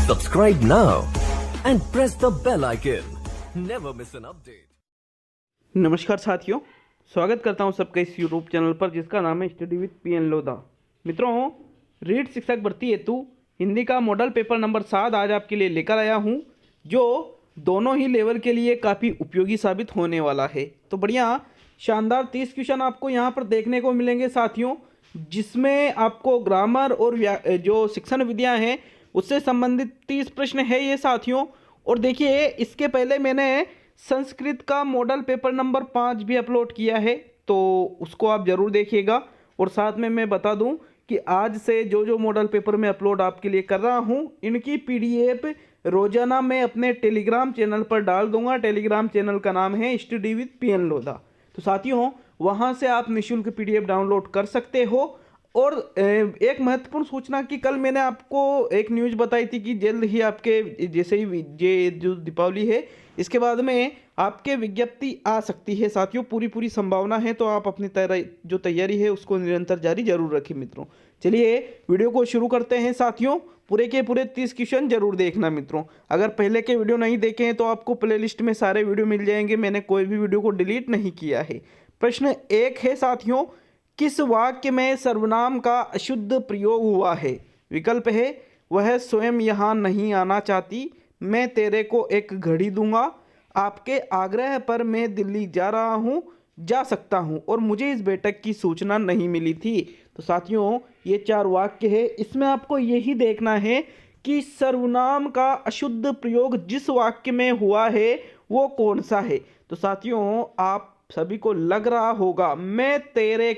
Subscribe now and press the bell icon. Never miss an update. नमस्कार साथियों, स्वागत करता हूं सबके इस यूट्यूब चैनल पर जिसका नाम है स्टडी विद पीएन लोधा। मित्रों, रीट शिक्षक भर्ती हेतु हिंदी का मॉडल पेपर नंबर 7 आज आपके लिए लेकर आया हूं, जो दोनों ही लेवल के लिए काफ़ी उपयोगी साबित होने वाला है। तो बढ़िया शानदार 30 क्वेश्चन आपको यहां पर देखने को मिलेंगे साथियों, जिसमें आपको ग्रामर और जो शिक्षण विधियाँ हैं उससे संबंधित 30 प्रश्न है ये साथियों। और देखिए, इसके पहले मैंने संस्कृत का मॉडल पेपर नंबर 5 भी अपलोड किया है, तो उसको आप ज़रूर देखिएगा। और साथ में मैं बता दूं कि आज से जो मॉडल पेपर मैं अपलोड आपके लिए कर रहा हूं, इनकी पीडीएफ रोजाना मैं अपने टेलीग्राम चैनल पर डाल दूंगा। टेलीग्राम चैनल का नाम है स्टडी विद पीएन लोधा। तो साथियों, वहां से आप निःशुल्क पीडीएफ डाउनलोड कर सकते हो। और एक महत्वपूर्ण सूचना कि कल मैंने आपको एक न्यूज़ बताई थी कि जल्द ही आपके जैसे ही ये जो दीपावली है इसके बाद में आपके विज्ञप्ति आ सकती है साथियों। पूरी संभावना है, तो आप अपनी जो तैयारी है उसको निरंतर जारी जरूर रखें मित्रों। चलिए वीडियो को शुरू करते हैं साथियों। पूरे के पूरे 30 क्वेश्चन जरूर देखना मित्रों। अगर पहले के वीडियो नहीं देखे हैं तो आपको प्लेलिस्ट में सारे वीडियो मिल जाएंगे, मैंने कोई भी वीडियो को डिलीट नहीं किया है। प्रश्न 1 है साथियों, किस वाक्य में सर्वनाम का अशुद्ध प्रयोग हुआ है? विकल्प है, वह स्वयं यहाँ नहीं आना चाहती, मैं तेरे को एक घड़ी दूंगा, आपके आग्रह पर मैं दिल्ली जा रहा हूँ, जा सकता हूँ, और मुझे इस बैठक की सूचना नहीं मिली थी। तो साथियों, ये 4 वाक्य है, इसमें आपको यही देखना है कि सर्वनाम का अशुद्ध प्रयोग जिस वाक्य में हुआ है वो कौन सा है। तो साथियों, आप सभी को लग रहा होगा मैं तेरे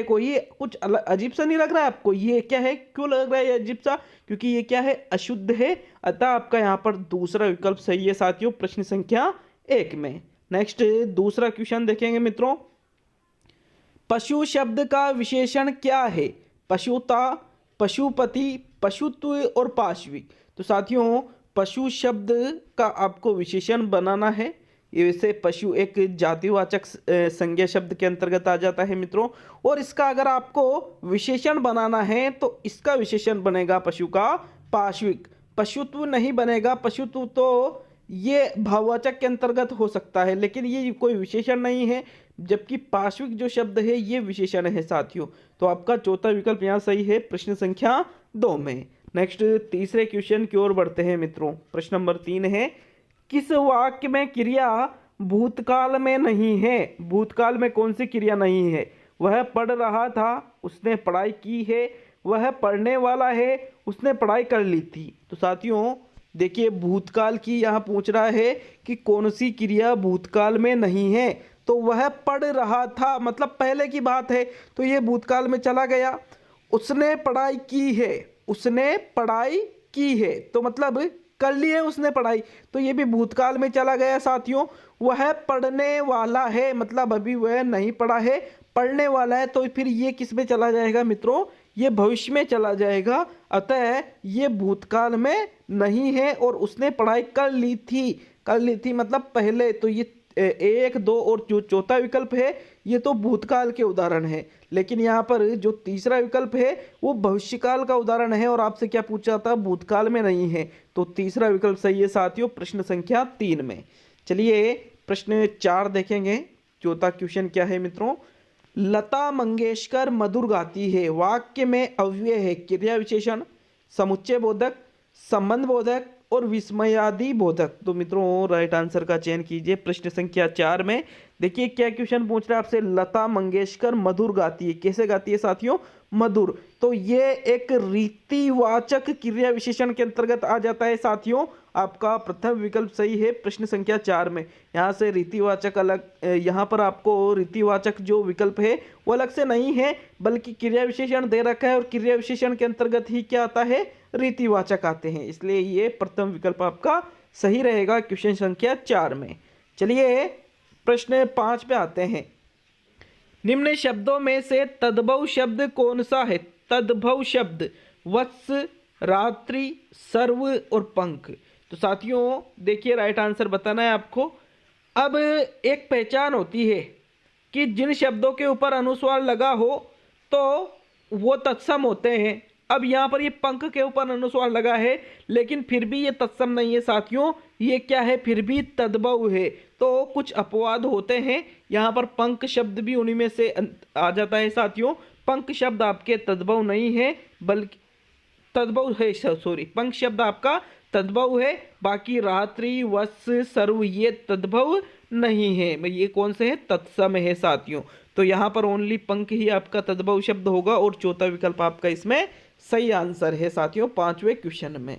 को, ये कुछ अजीब सा नहीं लग रहा है आपको? ये क्या है, क्यों लग रहा है ये अजीब सा? क्योंकि ये क्या है, अशुद्ध है। अतः आपका यहाँ पर दूसरा विकल्प सही है साथियों, प्रश्न संख्या 1 में। नेक्स्ट दूसरा क्वेश्चन देखेंगे मित्रों, पशु शब्द का विशेषण क्या है? पशुता, पशुपति, पशुत्व और पाश्विक। तो साथियों, पशु शब्द का आपको विशेषण बनाना है। ये वैसे पशु एक जातिवाचक संज्ञा शब्द के अंतर्गत आ जाता है मित्रों, और इसका अगर आपको विशेषण बनाना है तो इसका विशेषण बनेगा पशु का पाश्विक। पशुत्व नहीं बनेगा, पशुत्व तो ये भाववाचक के अंतर्गत हो सकता है, लेकिन ये कोई विशेषण नहीं है, जबकि पाश्विक जो शब्द है ये विशेषण है साथियों। तो आपका चौथा विकल्प यहाँ सही है, प्रश्न संख्या 2 में। नेक्स्ट तीसरे क्वेश्चन की ओर बढ़ते हैं मित्रों। प्रश्न नंबर 3 है, किस वाक्य में क्रिया भूतकाल में नहीं है? भूतकाल में कौन सी क्रिया नहीं है? वह पढ़ रहा था, उसने पढ़ाई की है, वह पढ़ने वाला है, उसने पढ़ाई कर ली थी। तो साथियों देखिए, भूतकाल की यहाँ पूछ रहा है कि कौन सी क्रिया भूतकाल में नहीं है। तो वह पढ़ रहा था मतलब पहले की बात है, तो ये भूतकाल में चला गया। उसने पढ़ाई की है, उसने पढ़ाई की है तो मतलब कर ली है उसने पढ़ाई, तो ये भी भूतकाल में चला गया साथियों। वह पढ़ने वाला है मतलब अभी वह नहीं पढ़ा है, पढ़ने वाला है, तो फिर ये किस में चला जाएगा मित्रों? ये भविष्य में चला जाएगा। अतः ये भूतकाल में नहीं है। और उसने पढ़ाई कर ली थी मतलब पहले। तो ये 1, 2 और जो चौथा विकल्प है ये तो भूतकाल के उदाहरण है, लेकिन यहाँ पर जो तीसरा विकल्प है वो भविष्यकाल का उदाहरण है। और आपसे क्या पूछा था, भूतकाल में नहीं है, तो तीसरा विकल्प सही है साथियों, प्रश्न संख्या 3 में। चलिए प्रश्न 4 देखेंगे। चौथा क्वेश्चन क्या है मित्रों, लता मंगेशकर मधुर गाती है, वाक्य में अव्यय है, क्रिया विशेषण, समुच्चय बोधक, संबंध बोधक और विस्मयादि बोधक। तो मित्रों राइट आंसर का चयन कीजिए प्रश्न संख्या 4 में। देखिए क्या क्वेश्चन पूछ रहा है आपसे, लता मंगेशकर मधुर गाती है, कैसे गाती है साथियों? मधुर। तो ये एक रीतिवाचक क्रिया विशेषण के अंतर्गत आ जाता है साथियों। आपका प्रथम विकल्प सही है प्रश्न संख्या 4 में। यहाँ से रीतिवाचक अलग, यहाँ पर आपको रीतिवाचक जो विकल्प है वो अलग से नहीं है, बल्कि क्रिया विशेषण दे रखा है, और क्रिया विशेषण के अंतर्गत ही क्या आता है, रीतिवाचक आते हैं, इसलिए ये प्रथम विकल्प आपका सही रहेगा क्वेश्चन संख्या 4 में। चलिए प्रश्न 5 पे आते हैं, निम्न शब्दों में से तद्भव शब्द कौन सा है? तद्भव शब्द वत्स, रात्रि, सर्व और पंख। तो साथियों देखिए राइट आंसर बताना है आपको। अब एक पहचान होती है कि जिन शब्दों के ऊपर अनुस्वार लगा हो तो वो तत्सम होते हैं, अब यहाँ पर ये पंख के ऊपर अनुस्वार लगा है, लेकिन फिर भी ये तत्सम नहीं है साथियों, ये क्या है, फिर भी तद्भव है। तो कुछ अपवाद होते हैं, यहाँ पर पंख शब्द भी उन्हीं में से आ जाता है साथियों। पंख शब्द आपके तद्भव नहीं है, बल्कि तद्भव है, सॉरी, पंख शब्द आपका तद्भव है। बाकी रात्रि, वत्स, सर्व ये तद्भव नहीं है। ये कौन से है, तत्सम है साथियों। तो यहाँ पर ओनली पंख ही आपका तद्भव शब्द होगा और चौथा विकल्प आपका इसमें सही आंसर है साथियों 5वें क्वेश्चन में।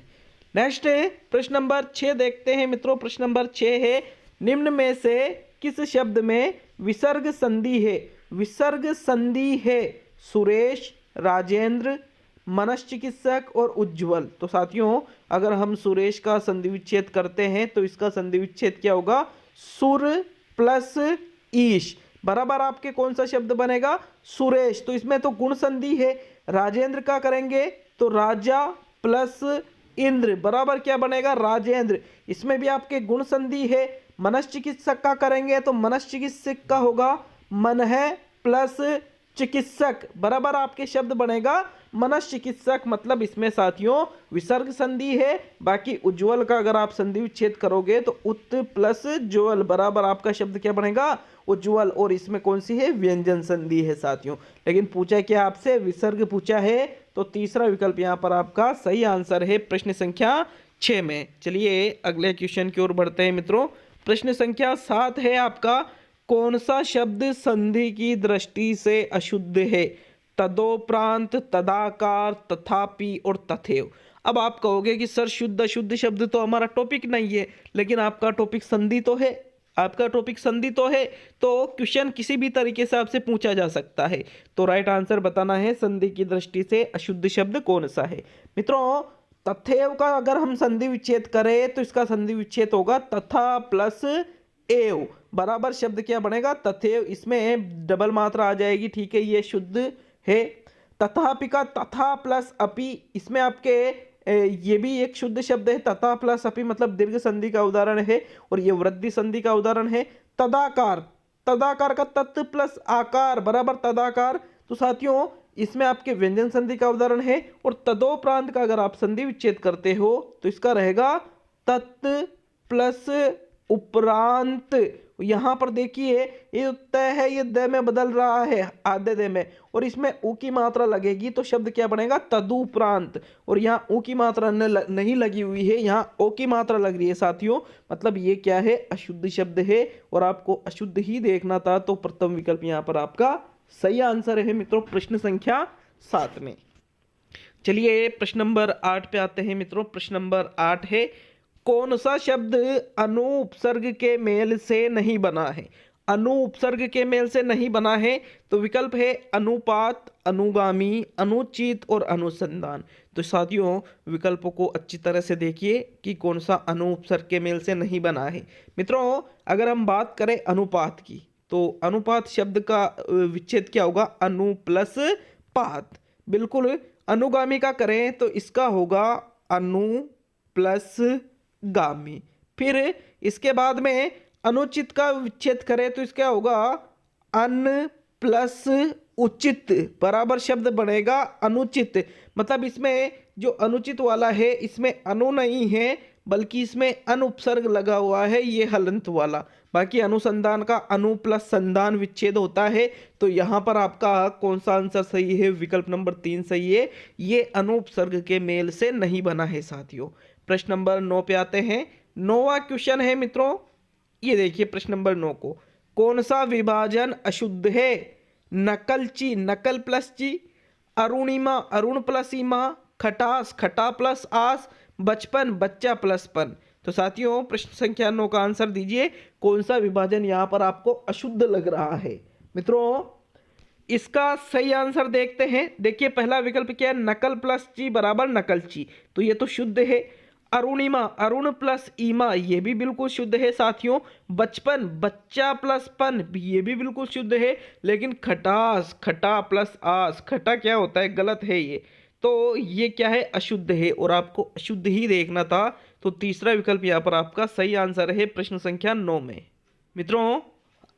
नेक्स्ट है प्रश्न नंबर 6 देखते हैं मित्रों। प्रश्न नंबर 6 है, निम्न में से किस शब्द में विसर्ग संधि है? विसर्ग संधि है सुरेश, राजेंद्र, मनश्चिकित्सक और उज्ज्वल। तो साथियों अगर हम सुरेश का संधि विच्छेद करते हैं तो इसका संधि विच्छेद क्या होगा, सुर प्लस ईश बराबर आपके कौन सा शब्द बनेगा, सुरेश। तो इसमें तो गुण संधि है। राजेंद्र का करेंगे तो राजा प्लस इंद्र बराबर क्या बनेगा, राजेंद्र। इसमें भी आपके गुण संधि है। मनश्चिकित्सक का करेंगे तो मनश्चिकित्सक का होगा मन है प्लस चिकित्सक बराबर आपके शब्द बनेगा मनश्चिकित्सक। मतलब इसमें साथियों विसर्ग संधि है। बाकी उज्ज्वल का अगर आप संधि विच्छेद करोगे तो उत प्लस ज्वल बराबर आपका शब्द क्या बनेगा, उज्ज्वल। और इसमें कौन सी है, व्यंजन संधि है साथियों। लेकिन पूछा क्या आपसे, विसर्ग पूछा है। तो तीसरा विकल्प यहाँ पर आपका सही आंसर है प्रश्न संख्या 6 में। चलिए अगले क्वेश्चन की ओर बढ़ते हैं मित्रों। प्रश्न संख्या 7 है आपका, कौन सा शब्द संधि की दृष्टि से अशुद्ध है? तदोपरांत, तदाकार, तथापि और तथैव। अब आप कहोगे कि सर शुद्ध अशुद्ध शब्द तो हमारा टॉपिक नहीं है, लेकिन आपका टॉपिक संधि तो है, आपका टॉपिक संधि तो है। तो क्वेश्चन किसी भी तरीके से आपसे पूछा जा सकता है। तो राइट आंसर बताना है संधि की दृष्टि से अशुद्ध शब्द कौन सा है। मित्रों तथैव का अगर हम संधि विच्छेद करें तो इसका संधि विच्छेद होगा तथा प्लस एव बराबर शब्द क्या बनेगा, तथैव। इसमें डबल मात्रा आ जाएगी, ठीक है, ये शुद्ध है। तथापि का तथा प्लस अपि, इसमें आपके ये भी एक शुद्ध शब्द है। तथा प्लस अपि मतलब दीर्घ संधि का उदाहरण है और ये वृद्धि संधि का उदाहरण है। तदाकार, तदाकार का तत् प्लस आकार बराबर तदाकार। तो साथियों इसमें आपके व्यंजन संधि का उदाहरण है। और तदोपरांत का अगर आप संधि विच्छेद करते हो तो इसका रहेगा तत् प्लस उपरांत। यहाँ पर देखिए ये तय है, ये द में बदल रहा है आधे दे में, और इसमें ऊ की मात्रा लगेगी तो शब्द क्या बनेगा, तदुपरांत। और यहाँ ऊ की मात्रा नहीं लगी हुई है, यहाँ ओ की मात्रा लग रही है साथियों। मतलब ये क्या है, अशुद्ध शब्द है और आपको अशुद्ध ही देखना था। तो प्रथम विकल्प यहाँ पर आपका सही आंसर है मित्रों प्रश्न संख्या 7 में। चलिए प्रश्न नंबर 8 पे आते हैं मित्रों। प्रश्न नंबर 8 है, कौन सा शब्द अनुपसर्ग के मेल से नहीं बना है? अनुपसर्ग के मेल से नहीं बना है तो विकल्प है अनुपात, अनुगामी, अनुचित और अनुसंधान। तो साथियों विकल्पों को अच्छी तरह से देखिए कि कौन सा अनुपसर्ग के मेल से नहीं बना है। मित्रों अगर हम बात करें अनुपात की तो अनुपात शब्द का विच्छेद क्या होगा, अनु प्लस पात। बिल्कुल। अनुगामी का करें तो इसका होगा अनु प्लस गामी। फिर इसके बाद में अनुचित का विच्छेद करें तो इसका होगा अन प्लस उचित बराबर शब्द बनेगा अनुचित। मतलब इसमें जो अनुचित वाला है इसमें अनु नहीं है बल्कि इसमें अनुपसर्ग लगा हुआ है, ये हलंत वाला। बाकी अनुसंधान का अनु प्लस संधान विच्छेद होता है। तो यहाँ पर आपका कौन सा आंसर सही है, विकल्प नंबर 3 सही है। ये अनुपसर्ग के मेल से नहीं बना है साथियों। प्रश्न नंबर 9 पे आते हैं। 9वां क्वेश्चन है मित्रों, ये देखिए प्रश्न नंबर 9 को, कौन सा विभाजन अशुद्ध है? नकलची, नकल प्लस ची, अरुणिमा, अरुण प्लस इमा, खटास, खटा प्लस आस, बचपन, बच्चा प्लस पन। तो साथियों प्रश्न संख्या 9 का आंसर दीजिए, कौन सा विभाजन यहाँ पर आपको अशुद्ध लग रहा है? मित्रों इसका सही आंसर देखते हैं। देखिए पहला विकल्प क्या है, नकल प्लस ची बराबर नकलची, तो ये तो शुद्ध है। अरुणिमा, अरुण प्लस ईमा, ये भी बिल्कुल शुद्ध है साथियों। बचपन, बच्चा प्लस पन, ये भी बिल्कुल शुद्ध है। लेकिन खटास, खटा प्लस आस, खटा क्या होता है, गलत है ये। तो ये क्या है, अशुद्ध है और आपको अशुद्ध ही देखना था। तो तीसरा विकल्प यहाँ पर आपका सही आंसर है प्रश्न संख्या 9 में। मित्रों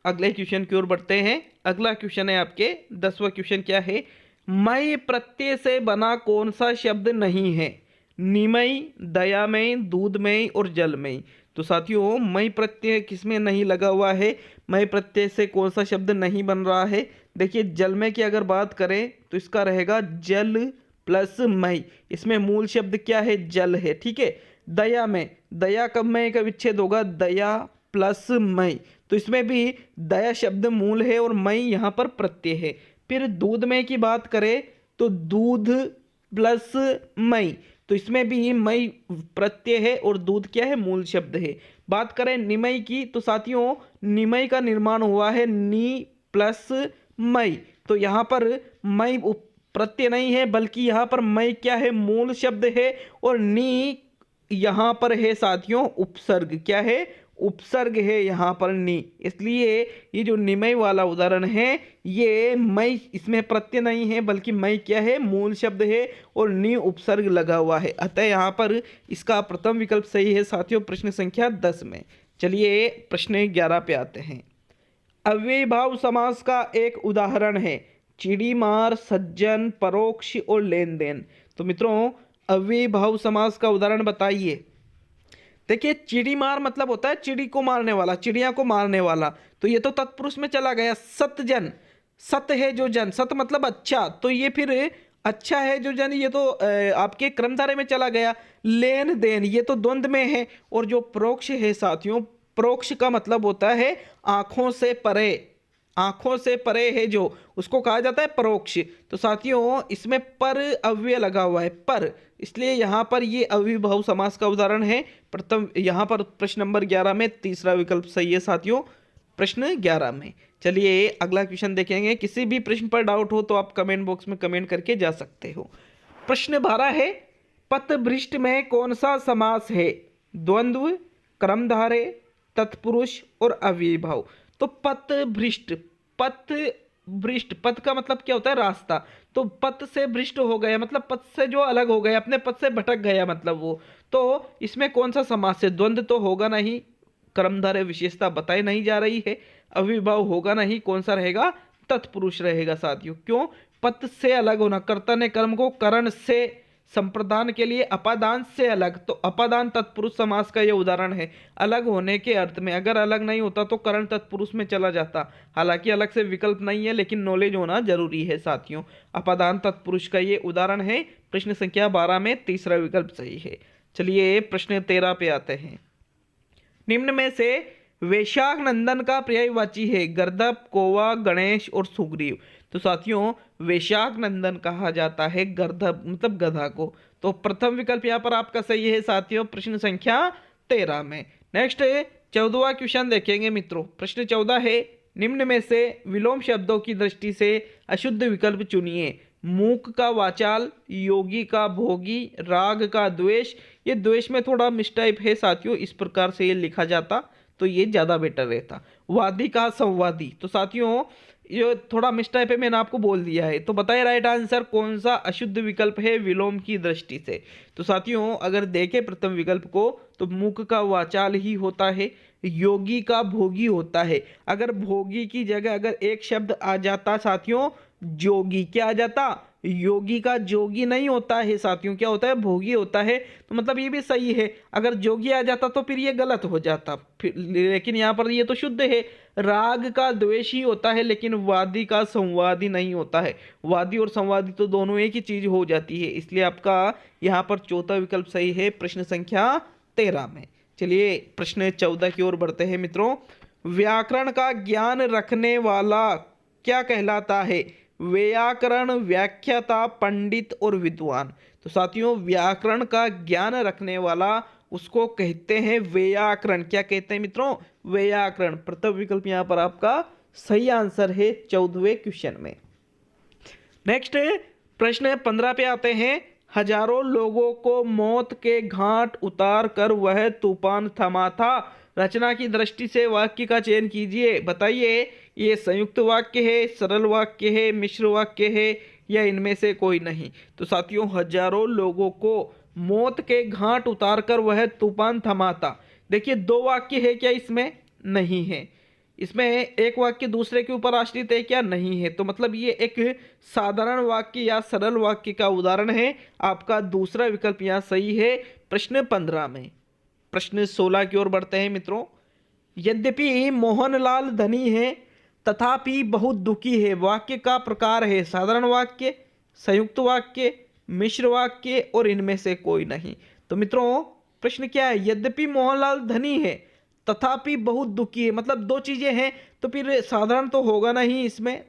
अगले क्वेश्चन की ओर बढ़ते हैं। अगला क्वेश्चन है आपके 10वां क्वेश्चन क्या है, मई प्रत्यय से बना कौन सा शब्द नहीं है? निमय, दयामय, दूधमय और जलमय। तो साथियों मई प्रत्यय किसमें नहीं लगा हुआ है? मई प्रत्यय से कौन सा शब्द नहीं बन रहा है? देखिए जलमय की अगर बात करें तो इसका रहेगा जल प्लस मई। इसमें मूल शब्द क्या है? जल है। ठीक है। दया में, दया कब मय का विच्छेद होगा? दया प्लस मई। तो इसमें भी दया शब्द मूल है और मई यहाँ पर प्रत्यय है। फिर दूध में की बात करें तो दूध प्लस मई, तो इसमें भी मई प्रत्यय है और दूध क्या है? मूल शब्द है। बात करें निमय की तो साथियों निमय का निर्माण हुआ है नी प्लस मई, तो यहाँ पर मई प्रत्यय नहीं है बल्कि यहाँ पर मई क्या है? मूल शब्द है और नी यहाँ पर है साथियों उपसर्ग। क्या है? उपसर्ग है यहाँ पर नी। इसलिए ये जो निमय वाला उदाहरण है ये मई इसमें प्रत्यय नहीं है बल्कि मई क्या है? मूल शब्द है और नी उपसर्ग लगा हुआ है। अतः यहाँ पर इसका प्रथम विकल्प सही है साथियों प्रश्न संख्या 10 में। चलिए प्रश्न 11 पे आते हैं। अव्ययीभाव समास का एक उदाहरण है चिड़ी मार, सज्जन, परोक्ष और लेन देन। तो मित्रों अव्ययीभाव समास का उदाहरण बताइए। देखिए चिड़ी मार मतलब होता है चिड़ी को मारने वाला, चिड़िया को मारने वाला, तो ये तो तत्पुरुष में चला गया। सतजन, सत है जो जन, सत मतलब अच्छा, तो ये फिर अच्छा है जो जन, ये तो आपके क्रमधारे में चला गया। लेन देन ये तो द्वंद्व में है। और जो परोक्ष है साथियों, परोक्ष का मतलब होता है आंखों से परे, आंखों से परे है जो, उसको कहा जाता है परोक्ष। तो साथियों इसमें पर अव्यय लगा हुआ है पर, इसलिए यहाँ पर ये अव्ययीभाव समास का उदाहरण है। प्रथम यहाँ पर प्रश्न नंबर 11 में तीसरा विकल्प सही है साथियों प्रश्न 11 में। चलिए अगला क्वेश्चन देखेंगे। किसी भी प्रश्न पर डाउट हो तो आप कमेंट बॉक्स में कमेंट करके जा सकते हो। प्रश्न 12 है पथभ्रष्ट में कौन सा समास है? द्वंद्व, क्रमधारे, तत्पुरुष और अव्ययीभाव। तो पथभ्रष्ट, पथभ्रष्ट, पथ का मतलब क्या होता है? रास्ता। तो पथ से भ्रष्ट हो गया मतलब पथ से जो अलग हो गया, अपने पथ से भटक गया मतलब वो। तो इसमें कौन सा समास है? द्वंद्व तो होगा नहीं, कर्मधारय विशेषता बताई नहीं जा रही है, अव्ययीभाव होगा नहीं, कौन सा रहेगा? तत्पुरुष रहेगा साथियों। क्यों? पथ से अलग होना, कर्ता ने कर्म को करण से संप्रदान के लिए अपादान से अलग, तो अपादान तत्पुरुष समास का यह उदाहरण है। अलग होने के अर्थ में, अगर अलग नहीं होता तो करण तत्पुरुष में चला जाता। हालांकि अलग से विकल्प नहीं है लेकिन नॉलेज होना जरूरी है साथियों। अपादान तत्पुरुष का ये उदाहरण है। प्रश्न संख्या 12 में तीसरा विकल्प सही है। चलिए प्रश्न 13 पे आते हैं। निम्न में से वैशाख नंदन का पर्यायवाची है? गर्दभ, कौवा, गणेश और सुग्रीव। तो साथियों वैशाख नंदन कहा जाता है गर्दभ मतलब गधा को। तो प्रथम विकल्प यहाँ पर आपका सही है साथियों प्रश्न संख्या 13 में। नेक्स्ट 14वां क्वेश्चन देखेंगे मित्रों। प्रश्न 14 है निम्न में से विलोम शब्दों की दृष्टि से अशुद्ध विकल्प चुनिए। मूक का वाचाल, योगी का भोगी, राग का द्वेष। ये द्वेष में थोड़ा मिसटाइप है साथियों, इस प्रकार से ये लिखा जाता तो ये ज़्यादा बेटर रहता। वादी का संवादी। तो साथियों ये थोड़ा मिसटाइप है, मैंने आपको बोल दिया है। तो बताइए राइट आंसर कौन सा अशुद्ध विकल्प है विलोम की दृष्टि से? तो साथियों अगर देखें प्रथम विकल्प को तो मूक का वाचाल ही होता है, योगी का भोगी होता है। अगर भोगी की जगह अगर एक शब्द आ जाता साथियों जोगी, क्या आ जाता? योगी का जोगी नहीं होता है साथियों, क्या होता है? भोगी होता है। तो मतलब ये भी सही है। अगर जोगी आ जाता तो फिर ये गलत हो जाता, फिर लेकिन यहाँ पर ये तो शुद्ध है। राग का द्वेषी होता है लेकिन वादी का संवादी नहीं होता है। वादी और संवादी तो दोनों एक ही चीज हो जाती है, इसलिए आपका यहाँ पर चौथा विकल्प सही है प्रश्न संख्या 13 में। चलिए प्रश्न 14 की ओर बढ़ते हैं मित्रों। व्याकरण का ज्ञान रखने वाला क्या कहलाता है? व्याकरण, व्याख्याता, पंडित और विद्वान। तो साथियों व्याकरण का ज्ञान रखने वाला उसको कहते हैं व्याकरण। क्या कहते हैं मित्रों? व्याकरण। प्रथम विकल्प यहाँ पर आपका सही आंसर है 14वें क्वेश्चन में। नेक्स्ट प्रश्न 15 पे आते हैं। हजारों लोगों को मौत के घाट उतार कर वह तूफान थमा था। रचना की दृष्टि से वाक्य का चयन कीजिए। बताइए ये संयुक्त वाक्य है, सरल वाक्य है, मिश्र वाक्य है या इनमें से कोई नहीं? तो साथियों हजारों लोगों को मौत के घाट उतार कर वह तूफान थमा था। देखिए दो वाक्य है क्या इसमें? नहीं है। इसमें एक वाक्य दूसरे के ऊपर आश्रित है क्या? नहीं है। तो मतलब ये एक साधारण वाक्य या सरल वाक्य का उदाहरण है। आपका दूसरा विकल्प यहाँ सही है प्रश्न 15 में। प्रश्न 16 की ओर बढ़ते हैं मित्रों। यद्यपि मोहनलाल धनी है तथापि बहुत दुखी है, वाक्य का प्रकार है साधारण वाक्य, संयुक्त वाक्य, मिश्र वाक्य और इनमें से कोई नहीं। तो मित्रों प्रश्न क्या है? यद्यपि मोहनलाल धनी है तथापि बहुत दुखी है, मतलब दो चीजें हैं तो फिर साधारण तो होगा नहीं इसमें,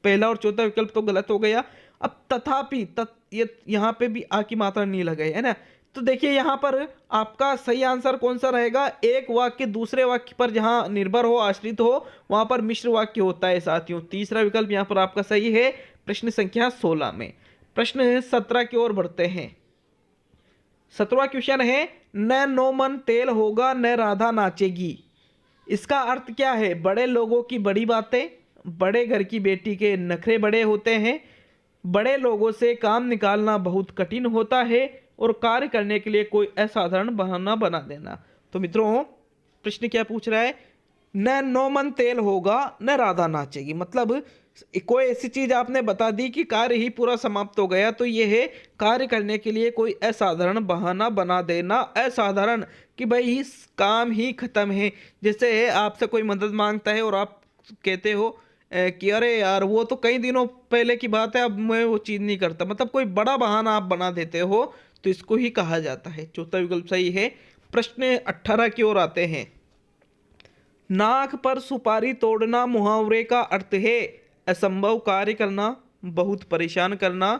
पहला और चौथा विकल्प तो गलत हो गया। अब तथापि ये यहाँ पे भी आ की मात्रा नहीं लगाई है ना, तो देखिए यहाँ पर आपका सही आंसर कौन सा रहेगा? एक वाक्य दूसरे वाक्य पर जहाँ निर्भर हो, आश्रित हो, वहां पर मिश्र वाक्य होता है साथियों। तीसरा विकल्प यहाँ पर आपका सही है प्रश्न संख्या 16 में। प्रश्न 17 की ओर बढ़ते हैं। 17वां क्वेश्चन है, न नो मन तेल होगा न राधा नाचेगी। इसका अर्थ क्या है? बड़े लोगों की बड़ी बातें, बड़े घर की बेटी के नखरे बड़े होते हैं, बड़े लोगों से काम निकालना बहुत कठिन होता है और कार्य करने के लिए कोई असाधारण बहाना बना देना। तो मित्रों प्रश्न क्या पूछ रहा है? न नो मन तेल होगा न राधा नाचेगी, मतलब कोई ऐसी चीज आपने बता दी कि कार्य ही पूरा समाप्त हो गया, तो ये है कार्य करने के लिए कोई असाधारण बहाना बना देना। असाधारण कि भाई इस काम ही खत्म है, जैसे आपसे कोई मदद मांगता है और आप कहते हो कि अरे यार वो तो कई दिनों पहले की बात है, अब मैं वो चीज नहीं करता, मतलब कोई बड़ा बहाना आप बना देते हो, तो इसको ही कहा जाता है। चौथा विकल्प सही है। प्रश्न 18 की ओर आते हैं। नाक पर सुपारी तोड़ना मुहावरे का अर्थ है असंभव कार्य करना, बहुत परेशान करना,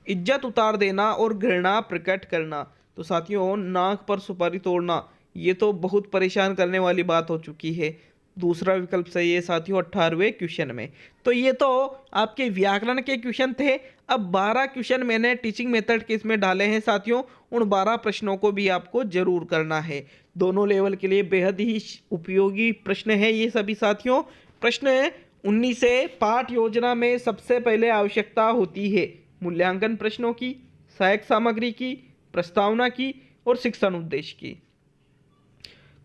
इज्जत उतार देना और घृणा प्रकट करना। तो साथियों नाक पर सुपारी तोड़ना ये तो बहुत परेशान करने वाली बात हो चुकी है। दूसरा विकल्प सही है साथियों 18वें क्वेश्चन में। तो ये तो आपके व्याकरण के क्वेश्चन थे। अब 12 क्वेश्चन मैंने टीचिंग मेथड के इसमें डाले हैं साथियों, उन 12 प्रश्नों को भी आपको जरूर करना है। दोनों लेवल के लिए बेहद ही उपयोगी प्रश्न है ये सभी साथियों। प्रश्न 19 से पाठ योजना में सबसे पहले आवश्यकता होती है मूल्यांकन प्रश्नों की, सहायक सामग्री की, प्रस्तावना की और शिक्षण उद्देश्य की।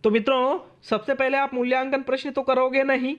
तो मित्रों सबसे पहले आप मूल्यांकन प्रश्न तो करोगे नहीं,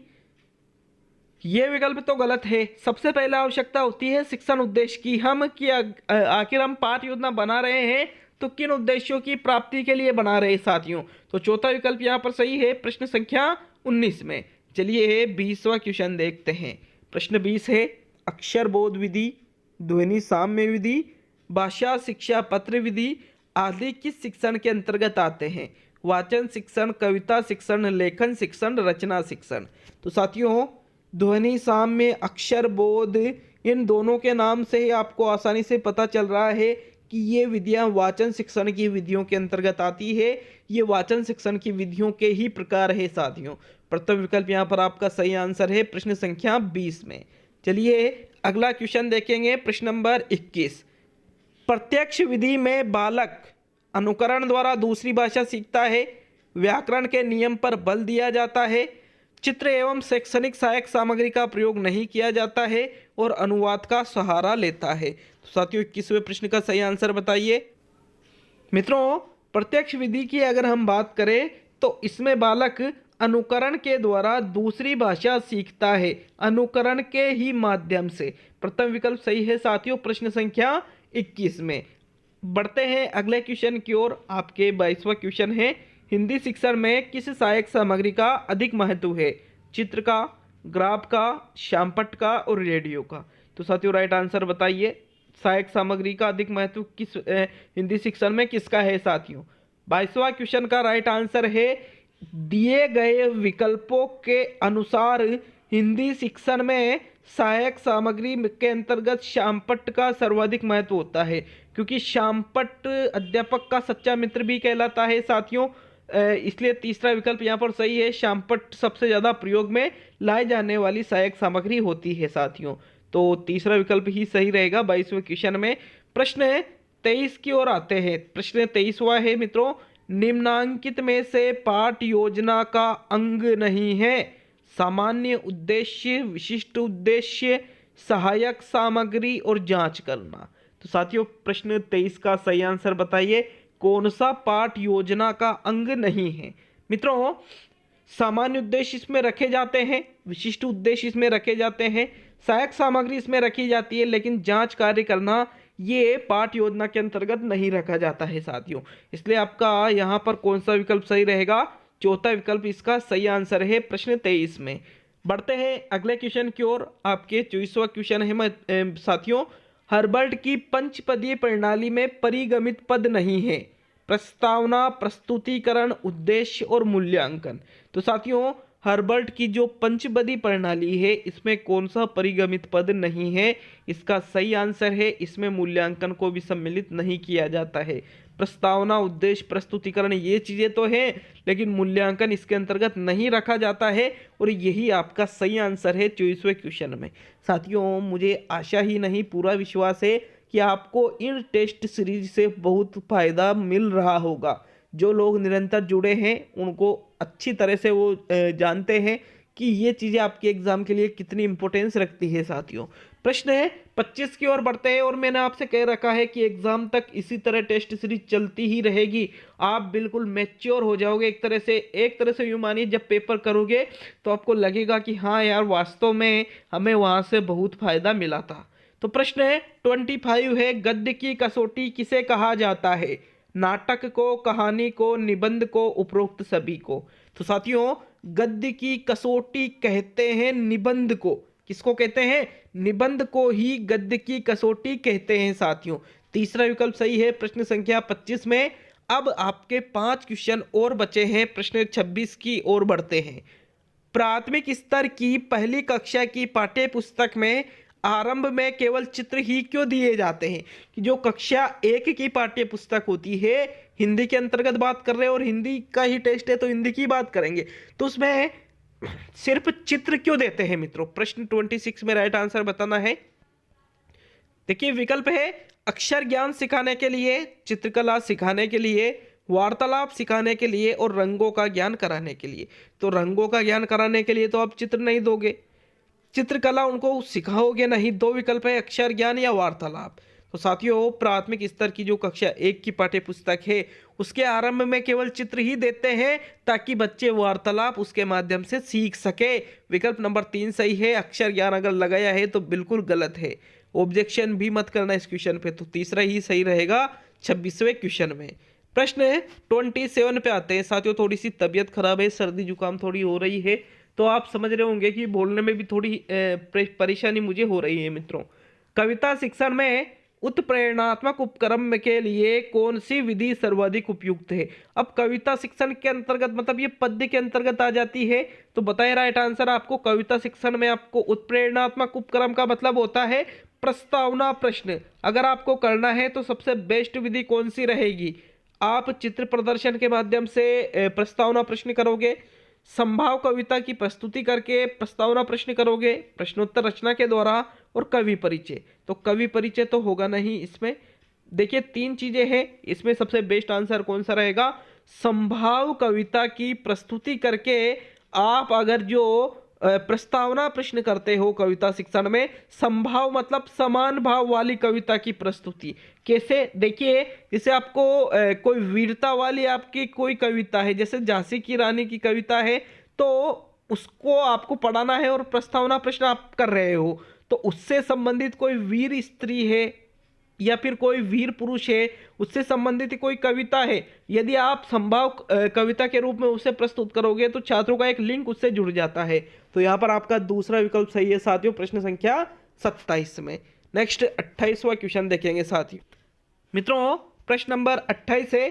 ये विकल्प तो गलत है। सबसे पहले आवश्यकता होती है शिक्षण उद्देश्य की। हम कि आखिर हम पाठ योजना बना रहे हैं तो किन उद्देश्यों की प्राप्ति के लिए बना रहे हैं साथियों। तो चौथा विकल्प यहाँ पर सही है प्रश्न संख्या 19 में। चलिए 20वां क्वेश्चन देखते हैं। प्रश्न 20 है, अक्षर बोध विधि, ध्वनि साम्य विधि, भाषा शिक्षा पत्र विधि आदि किस शिक्षण के अंतर्गत आते हैं? वाचन शिक्षण, कविता शिक्षण, लेखन शिक्षण, रचना शिक्षण। तो साथियों ध्वनि साम्य, अक्षर बोध, इन दोनों के नाम से ही आपको आसानी से पता चल रहा है कि ये विधियां वाचन शिक्षण की विधियों के अंतर्गत आती है। ये वाचन शिक्षण की विधियों के ही प्रकार है साथियों। प्रथम विकल्प यहाँ पर आपका सही आंसर है प्रश्न संख्या 20 में। चलिए अगला क्वेश्चन देखेंगे। प्रश्न नंबर 21। प्रत्यक्ष विधि में बालक अनुकरण द्वारा दूसरी भाषा सीखता है, व्याकरण के नियम पर बल दिया जाता है, चित्र एवं शैक्षणिक सहायक सामग्री का प्रयोग नहीं किया जाता है और अनुवाद का सहारा लेता है। तो साथियों 21वें प्रश्न का सही आंसर बताइए। मित्रों प्रत्यक्ष विधि की अगर हम बात करें तो इसमें बालक अनुकरण के द्वारा दूसरी भाषा सीखता है, अनुकरण के ही माध्यम से। प्रथम विकल्प सही है साथियों प्रश्न संख्या 21 में। बढ़ते हैं अगले क्वेश्चन की ओर। आपके 22वां क्वेश्चन है, हिंदी शिक्षण में किस सहायक सामग्री का अधिक महत्व है? चित्र का, ग्राफ का, श्यामपट्ट का और रेडियो का। तो साथियों राइट आंसर बताइए। सहायक सामग्री का अधिक महत्व किस हिंदी शिक्षण में किसका है साथियों? 22वां क्वेश्चन का राइट आंसर है दिए गए विकल्पों के अनुसार हिंदी शिक्षण में सहायक सामग्री के अंतर्गत श्यामपट्ट का सर्वाधिक महत्व होता है, क्योंकि श्यामपट्ट अध्यापक का सच्चा मित्र भी कहलाता है साथियों। इसलिए तीसरा विकल्प यहाँ पर सही है। श्यामपट्ट सबसे ज़्यादा प्रयोग में लाई जाने वाली सहायक सामग्री होती है साथियों। तो तीसरा विकल्प ही सही रहेगा 22वें क्वेश्चन में। प्रश्न 23 की ओर आते हैं। प्रश्न 23वां है मित्रों, निम्नांकित में से पाठ योजना का अंग नहीं है? सामान्य उद्देश्य, विशिष्ट उद्देश्य, सहायक सामग्री और जांच करना। तो साथियों प्रश्न 23 का सही आंसर बताइए, कौन सा पाठ योजना का अंग नहीं है? मित्रों सामान्य उद्देश्य इसमें रखे जाते हैं, विशिष्ट उद्देश्य इसमें रखे जाते हैं, सहायक सामग्री इसमें रखी जाती है, लेकिन जांच कार्य करना ये पाठ योजना के अंतर्गत नहीं रखा जाता है साथियों। इसलिए आपका यहाँ पर कौन सा विकल्प सही रहेगा? चौथा विकल्प इसका सही आंसर है प्रश्न 23 में। बढ़ते हैं अगले क्वेश्चन की ओर। आपके 24वां क्वेश्चन है साथियों, हर्बर्ट की पंचपदीय प्रणाली में परिगमित पद नहीं है। प्रस्तावना, प्रस्तुतिकरण, उद्देश्य और मूल्यांकन। तो साथियों हर्बर्ट की जो पंचपदी प्रणाली है इसमें कौन सा परिगमित पद नहीं है? इसका सही आंसर है इसमें मूल्यांकन को भी सम्मिलित नहीं किया जाता है। प्रस्तावना, उद्देश्य, प्रस्तुतिकरण ये चीजें तो हैं, लेकिन मूल्यांकन इसके अंतर्गत नहीं रखा जाता है और यही आपका सही आंसर है 24वें क्वेश्चन में। साथियों मुझे आशा ही नहीं पूरा विश्वास है कि आपको इन टेस्ट सीरीज से बहुत फायदा मिल रहा होगा। जो लोग निरंतर जुड़े हैं उनको अच्छी तरह से वो जानते हैं कि ये चीज़ें आपके एग्जाम के लिए कितनी इंपॉर्टेंस रखती है साथियों। प्रश्न है 25 की ओर बढ़ते हैं और मैंने आपसे कह रखा है कि एग्जाम तक इसी तरह टेस्ट सीरीज चलती ही रहेगी। आप बिल्कुल मैच्योर हो जाओगे एक तरह से यूँ मानिए जब पेपर करोगे तो आपको लगेगा कि हाँ यार वास्तव में हमें वहाँ से बहुत फायदा मिला था। तो प्रश्न है 25 है, गद्य की कसौटी किसे कहा जाता है? नाटक को, कहानी को, निबंध को, उपरोक्त सभी को। तो साथियों गद्य की कसौटी कहते हैं निबंध को। किसको कहते हैं? निबंध को ही गद्य की कसौटी कहते हैं साथियों। तीसरा विकल्प सही है प्रश्न संख्या 25 में। अब आपके 5 क्वेश्चन और बचे हैं, प्रश्न 26 की ओर बढ़ते हैं। प्राथमिक स्तर की पहली कक्षा की पाठ्य पुस्तक में आरंभ में केवल चित्र ही क्यों दिए जाते हैं? कि जो कक्षा 1 की पाठ्य पुस्तक होती है, हिंदी के अंतर्गत बात कर रहे हैं और हिंदी का ही टेस्ट है तो हिंदी की बात करेंगे, तो उसमें सिर्फ चित्र क्यों देते हैं मित्रों? प्रश्न 26 में राइट आंसर बताना है। देखिए विकल्प है अक्षर ज्ञान सिखाने के लिए, चित्रकला सिखाने के लिए, वार्तालाप सिखाने के लिए और रंगों का ज्ञान कराने के लिए। तो रंगों का ज्ञान कराने के लिए तो आप चित्र नहीं दोगे, चित्रकला उनको सिखाओगे नहीं। दो विकल्प है अक्षर ज्ञान या वार्तालाप। तो साथियों प्राथमिक स्तर की जो कक्षा 1 की पाठ्य पुस्तक है उसके आरंभ में केवल चित्र ही देते हैं ताकि बच्चे वार्तालाप उसके माध्यम से सीख सके। विकल्प नंबर 3 सही है। अक्षर ज्ञान अगर लगाया है तो बिल्कुल गलत है, ऑब्जेक्शन भी मत करना इस क्वेश्चन पे। तो तीसरा ही सही रहेगा 26वें क्वेश्चन में। प्रश्न 27 पे आते हैं साथियों। थोड़ी सी तबीयत खराब है, सर्दी जुकाम थोड़ी हो रही है, तो आप समझ रहे होंगे कि बोलने में भी थोड़ी परेशानी मुझे हो रही है मित्रों। कविता शिक्षण में उत्प्रेरणात्मक उपक्रम के लिए कौन सी विधि सर्वाधिक उपयुक्त है? अब कविता शिक्षण के अंतर्गत मतलब ये पद्य के अंतर्गत आ जाती है, तो बताइए राइट आंसर आपको। कविता शिक्षण में आपको उत्प्रेरणात्मक उपक्रम का मतलब होता है प्रस्तावना प्रश्न। अगर आपको करना है तो सबसे बेस्ट विधि कौन सी रहेगी? आप चित्र प्रदर्शन के माध्यम से प्रस्तावना प्रश्न करोगे, संभाव कविता की प्रस्तुति करके प्रस्तावना प्रश्न करोगे, प्रश्नोत्तर रचना के द्वारा, और कवि परिचय। तो कवि परिचय तो होगा नहीं इसमें। देखिए 3 चीजें हैं, इसमें सबसे बेस्ट आंसर कौन सा रहेगा? संभाव कविता की प्रस्तुति करके आप अगर जो प्रस्तावना प्रश्न करते हो कविता शिक्षण में, संभाव मतलब समान भाव वाली कविता की प्रस्तुति। कैसे? देखिए जैसे आपको कोई वीरता वाली आपकी कोई कविता है, जैसे झांसी की रानी की कविता है, तो उसको आपको पढ़ाना है और प्रस्तावना प्रश्न आप कर रहे हो, तो उससे संबंधित कोई वीर स्त्री है या फिर कोई वीर पुरुष है, उससे संबंधित कोई कविता है, यदि आप संभाव कविता के रूप में उसे प्रस्तुत करोगे तो छात्रों का एक लिंक उससे जुड़ जाता है। तो यहाँ पर आपका दूसरा विकल्प सही है साथियों, प्रश्न संख्या 27 में। नेक्स्ट 28वां क्वेश्चन देखेंगे साथियों। मित्रों प्रश्न नंबर 28 है,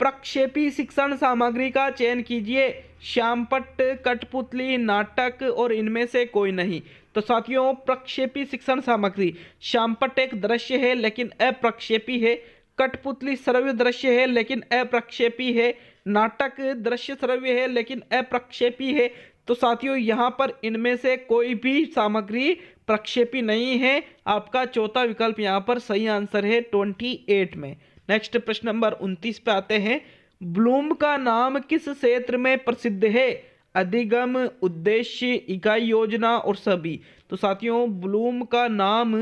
प्रक्षेपी शिक्षण सामग्री का चयन कीजिए। श्यामपट्ट, कठपुतली, नाटक और इनमें से कोई नहीं। तो साथियों प्रक्षेपी शिक्षण सामग्री, श्यामपट्ट एक दृश्य है लेकिन अप्रक्षेपी है, कठपुतली श्रव्य दृश्य है लेकिन अप्रक्षेपी है, नाटक दृश्य श्रव्य है लेकिन अप्रक्षेपी है। तो साथियों यहाँ पर इनमें से कोई भी सामग्री प्रक्षेपी नहीं है। आपका चौथा विकल्प यहाँ पर सही आंसर है 28 में। नेक्स्ट प्रश्न नंबर 29 पे आते हैं। ब्लूम का नाम किस क्षेत्र में प्रसिद्ध है? अधिगम, उद्देश्य, इकाई योजना और सभी। तो साथियों ब्लूम का नाम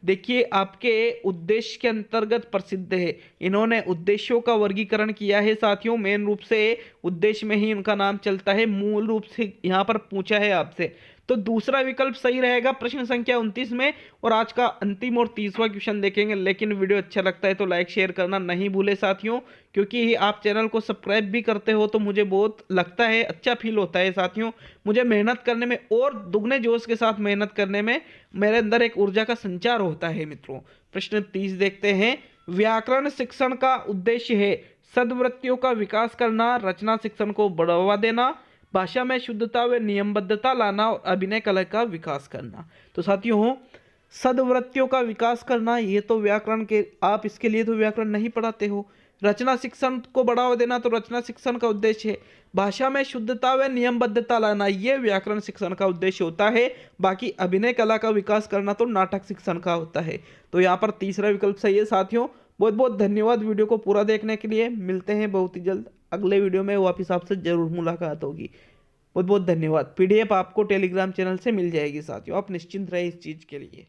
देखिए आपके उद्देश्य के अंतर्गत प्रसिद्ध है। इन्होंने उद्देश्यों का वर्गीकरण किया है साथियों, मेन रूप से उद्देश्य में ही इनका नाम चलता है, मूल रूप से यहाँ पर पूछा है आपसे। तो दूसरा विकल्प सही रहेगा प्रश्न संख्या 29 में। और आज का अंतिम और 30वां क्वेश्चन देखेंगे, लेकिन वीडियो अच्छा लगता है तो लाइक शेयर करना नहीं भूले साथियों, क्योंकि आप चैनल को सब्सक्राइब भी करते हो तो मुझे बहुत लगता है, अच्छा फील होता है साथियों। मुझे मेहनत करने में और दुगने जोश के साथ मेहनत करने में मेरे अंदर एक ऊर्जा का संचार होता है मित्रों। प्रश्न 30 देखते हैं। व्याकरण शिक्षण का उद्देश्य है सद्वृत्तियों का विकास करना, रचना शिक्षण को बढ़ावा देना, भाषा में शुद्धता व नियमबद्धता लाना और अभिनय कला का विकास करना। तो साथियों सद्वृत्तियों का विकास करना, ये तो व्याकरण के, आप इसके लिए तो व्याकरण नहीं पढ़ाते हो। रचना शिक्षण को बढ़ावा देना तो रचना शिक्षण का उद्देश्य है। भाषा में शुद्धता व नियमबद्धता लाना, ये व्याकरण शिक्षण का उद्देश्य होता है। बाकी अभिनय कला का विकास करना तो नाटक शिक्षण का होता है। तो यहाँ पर तीसरा विकल्प सही है साथियों। बहुत बहुत धन्यवाद वीडियो को पूरा देखने के लिए। मिलते हैं बहुत ही जल्द अगले वीडियो में, वापस आपसे जरूर मुलाकात होगी। बहुत बहुत धन्यवाद। PDF आपको टेलीग्राम चैनल से मिल जाएगी साथियों, आप निश्चिंत रहे इस चीज़ के लिए।